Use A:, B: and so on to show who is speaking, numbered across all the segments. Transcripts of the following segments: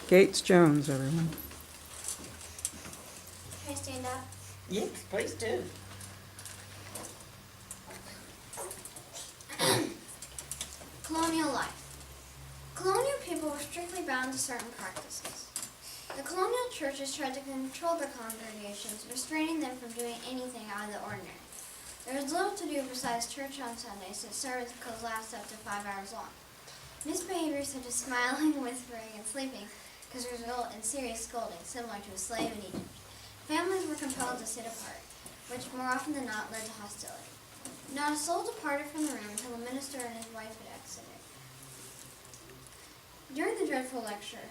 A: Gates Jones, everyone.
B: Can I stand up?
C: Yes, please do.
B: Colonial life. Colonial people were strictly bound to certain practices. The colonial churches tried to control their congregations, restraining them from doing anything out of the ordinary. There was little to do besides church on Sundays, since service could last up to 5 hours long. Misbehavior such as smiling, whispering, and sleeping could result in serious scolding, similar to a slave in Egypt. Families were compelled to sit apart, which more often than not led to hostility. Not a soul departed from the room until the minister and his wife had exited. During the dreadful lecture,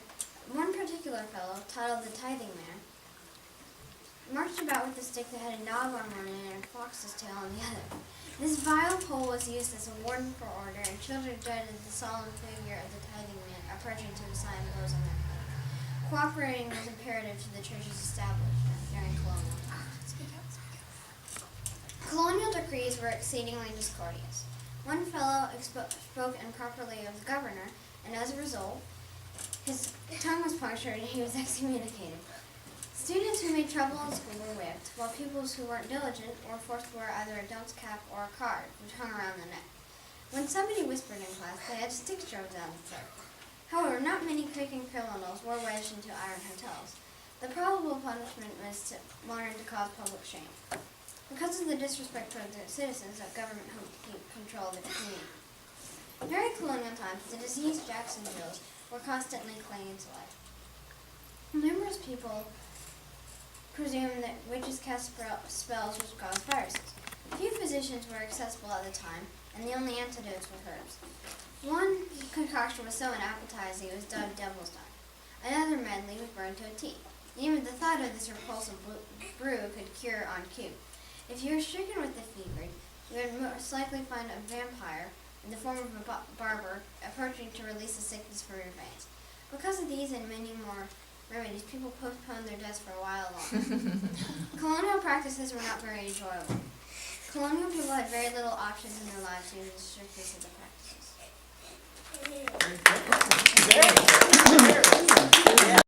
B: one particular fellow, titled the Tithing Man, marched about with a stick that had a knob on one end and a fox's tail on the other. This vile pole was used as a warden for order, and children dreaded the solemn figure of the Tithing Man approaching to assign blows on their head. Cooperating was imperative to the church's establishment during colonial times. Colonial decrees were exceedingly discourteous. One fellow spoke improperly of the governor, and as a result, his tongue was punctured and he was excommunicated. Students who made trouble in school were whipped, while pupils who weren't diligent were forced to wear either a dunce cap or a card, which hung around the neck. When somebody whispered in class, they had sticks shoved down the throat. However, not many creaking criminals were wedged into iron hotels. The probable punishment was wanted to cause public shame. Because of the disrespect toward the citizens, that government hoped to keep control of the community. During colonial times, the diseased Jacksonvilles were constantly clinging to life. Numerous people presumed that witches cast spells which caused viruses. Few physicians were accessible at the time, and the only antidotes were herbs. One concoction was so unappetizing it was dubbed Devil's Dye. Another medley was burned to a tea. Even the thought of this repulsive brew could cure on cue. If you were stricken with the fever, you would most likely find a vampire in the form of a barber approaching to release the sickness from your veins. Because of these and many more remedies, people postponed their deaths for a while longer. Colonial practices were not very enjoyable. Colonial people had very little options in their lives due to the strictness of the practices.
C: Very good.